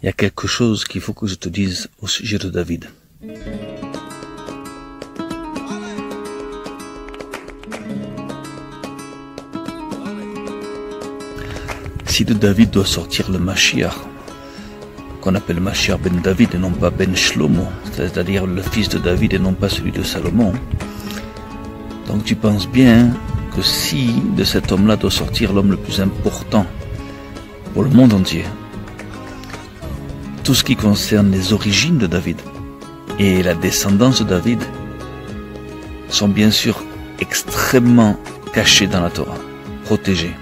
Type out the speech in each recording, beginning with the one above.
Il y a quelque chose qu'il faut que je te dise au sujet de David. Si de David doit sortir le Mashiach, qu'on appelle Mashiach ben David et non pas ben Shlomo, c'est-à-dire le fils de David et non pas celui de Salomon, donc tu penses bien que si de cet homme-là doit sortir l'homme le plus important pour le monde entier, tout ce qui concerne les origines de David et la descendance de David sont bien sûr extrêmement cachés dans la Torah, protégés.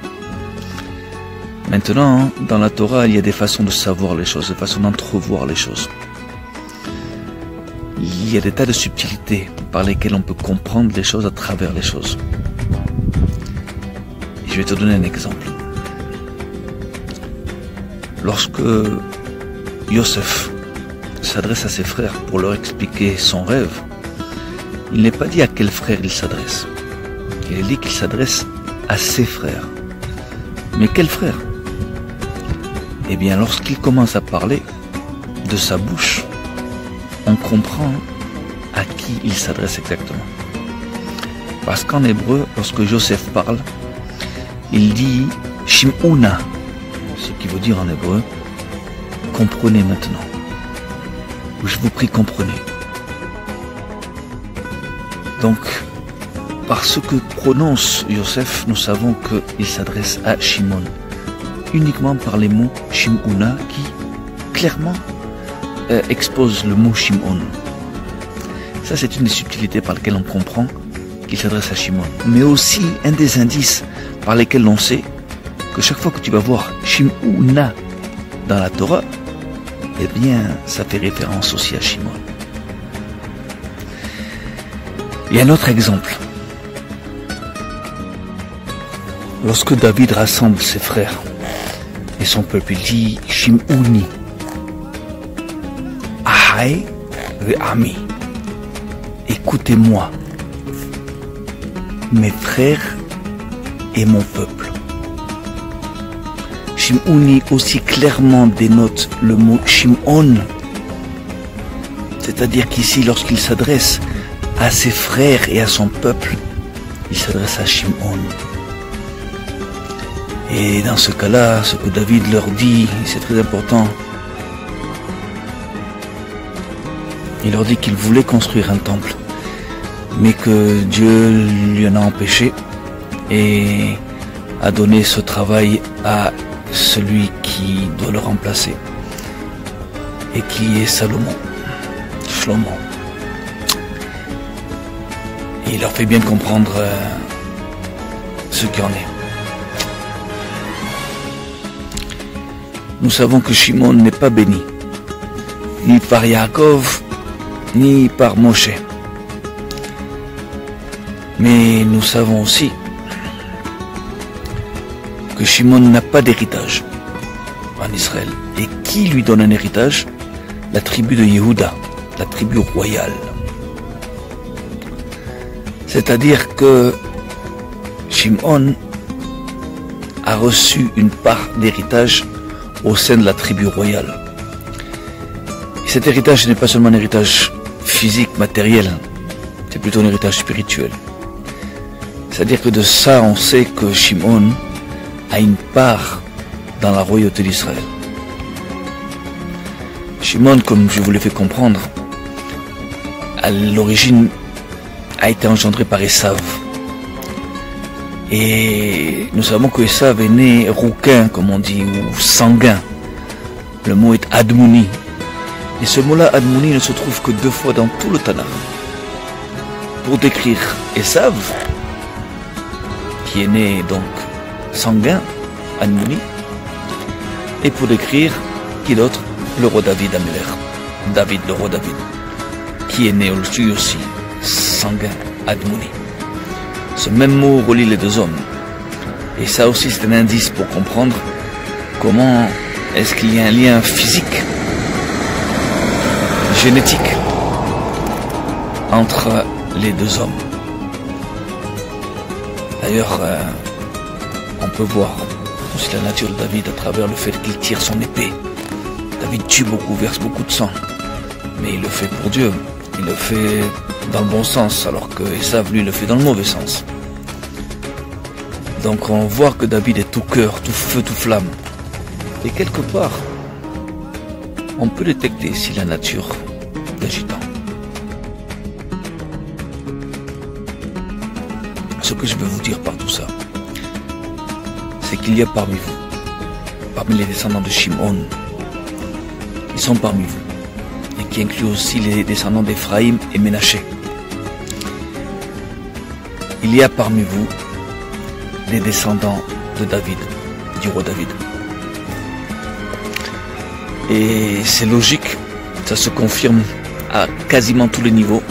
Maintenant, dans la Torah, il y a des façons de savoir les choses, des façons d'entrevoir les choses. Il y a des tas de subtilités par lesquelles on peut comprendre les choses à travers les choses. Et je vais te donner un exemple. Lorsque Yosef s'adresse à ses frères pour leur expliquer son rêve, il n'est pas dit à quel frère il s'adresse. Il est dit qu'il s'adresse à ses frères. Mais quel frère? Eh bien, lorsqu'il commence à parler de sa bouche, on comprend à qui il s'adresse exactement. Parce qu'en hébreu, lorsque Joseph parle, il dit Shim'una, ce qui veut dire en hébreu, comprenez maintenant. Je vous prie, comprenez. Donc, par ce que prononce Yosef, nous savons qu'il s'adresse à Shimon. Uniquement par les mots Shim'una qui clairement exposent le mot Shimon. Ça, c'est une des subtilités par lesquelles on comprend qu'il s'adresse à Shimon. Mais aussi un des indices par lesquels on sait que chaque fois que tu vas voir Shim'una dans la Torah, eh bien, ça fait référence aussi à Shimon. Il y a un autre exemple. Lorsque David rassemble ses frères et son peuple, il dit Shim'uni, Ahai ve'ami. Écoutez-moi, mes frères et mon peuple. Shim'uni aussi clairement dénote le mot Shim'on, c'est-à-dire qu'ici, lorsqu'il s'adresse à ses frères et à son peuple, il s'adresse à Shim'on. Et dans ce cas-là, ce que David leur dit, c'est très important. Il leur dit qu'il voulait construire un temple, mais que Dieu lui en a empêché et a donné ce travail à celui qui doit le remplacer, et qui est Salomon, Shlomo. Et il leur fait bien comprendre ce qu'il en est. Nous savons que Shimon n'est pas béni, ni par Yaakov, ni par Moshe. Mais nous savons aussi que Shimon n'a pas d'héritage en Israël. Et qui lui donne un héritage? La tribu de Yehuda, la tribu royale. C'est-à-dire que Shimon a reçu une part d'héritage au sein de la tribu royale. Et cet héritage n'est pas seulement un héritage physique, matériel, c'est plutôt un héritage spirituel. C'est-à-dire que de ça, on sait que Shimon a une part dans la royauté d'Israël. Shimon, comme je vous l'ai fait comprendre, à l'origine a été engendré par Esav. Et nous savons que Esav est né rouquin, comme on dit, ou sanguin. Le mot est Admouni. Et ce mot-là, Admouni, ne se trouve que 2 fois dans tout le Tanakh. Pour décrire Esav, qui est né donc sanguin, Admouni, et pour décrire qui d'autre? Le roi David Améler. David, le roi David, qui est né lui aussi sanguin, Admouni. Ce même mot relie les 2 hommes. Et ça aussi, c'est un indice pour comprendre comment est-ce qu'il y a un lien physique, génétique, entre les 2 hommes. D'ailleurs, on peut voir aussi la nature de David à travers le fait qu'il tire son épée David tue beaucoup, verse beaucoup de sang. Mais il le fait pour Dieu. Il le fait dans le bon sens, alors que Esav, lui, le fait dans le mauvais sens. Donc on voit que David est tout cœur, tout feu, tout flamme. Et quelque part, on peut détecter si la nature d'agitant. Ce que je veux vous dire par tout ça, c'est qu'il y a parmi vous, parmi les descendants de Shimon, ils sont parmi vous, et qui inclut aussi les descendants d'Éphraïm et Ménaché. Il y a parmi vous des descendants de David, du roi David. Et c'est logique, ça se confirme à quasiment tous les niveaux.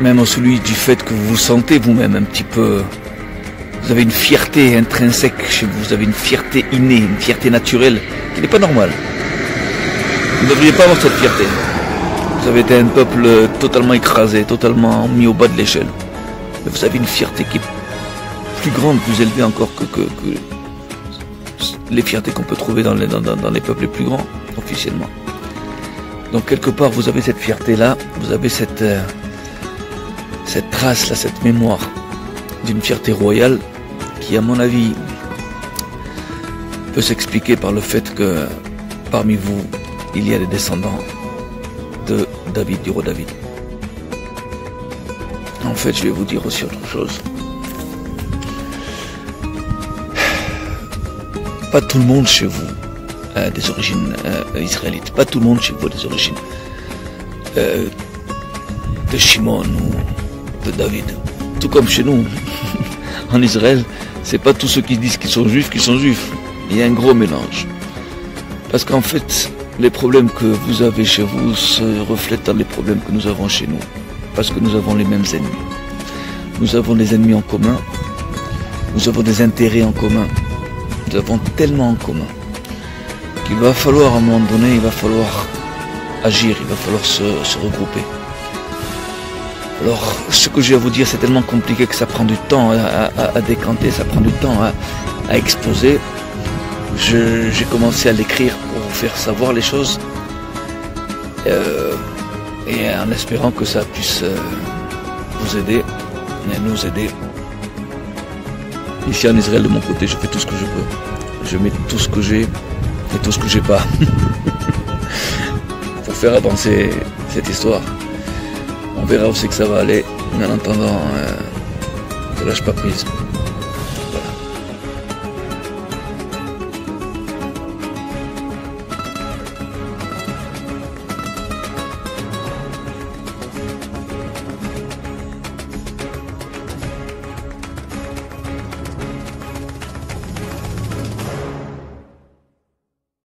Même celui du fait que vous vous sentez vous-même un petit peu... Vous avez une fierté intrinsèque chez vous, vous avez une fierté innée, une fierté naturelle qui n'est pas normale. Vous ne devriez pas avoir cette fierté. Vous avez été un peuple totalement écrasé, totalement mis au bas de l'échelle. Mais vous avez une fierté qui est plus grande, plus élevée encore que les fiertés qu'on peut trouver dans les peuples les plus grands, officiellement. Donc quelque part, vous avez cette fierté-là, vous avez cette trace-là, cette mémoire d'une fierté royale qui, à mon avis, peut s'expliquer par le fait que parmi vous, il y a des descendants de David, du roi David. En fait, je vais vous dire aussi autre chose. Pas tout le monde chez vous a des origines israélites. Pas tout le monde chez vous a des origines de Shimon ou de David. Tout comme chez nous, en Israël, c'est pas tous ceux qui disent qu'ils sont juifs qui sont juifs. Il y a un gros mélange. Parce qu'en fait, les problèmes que vous avez chez vous se reflètent dans les problèmes que nous avons chez nous. Parce que nous avons les mêmes ennemis. Nous avons des ennemis en commun. Nous avons des intérêts en commun. Nous avons tellement en commun qu'il va falloir, à un moment donné, il va falloir agir, il va falloir se regrouper. Alors, ce que j'ai à vous dire, c'est tellement compliqué que ça prend du temps à décanter, ça prend du temps à exposer. J'ai commencé à l'écrire pour vous faire savoir les choses et en espérant que ça puisse vous aider et nous aider. Ici en Israël, de mon côté, je fais tout ce que je peux. Je mets tout ce que j'ai et tout ce que j'ai pas pour faire avancer cette histoire. On verra où c'est que ça va aller. Mais en attendant, ne lâche pas prise.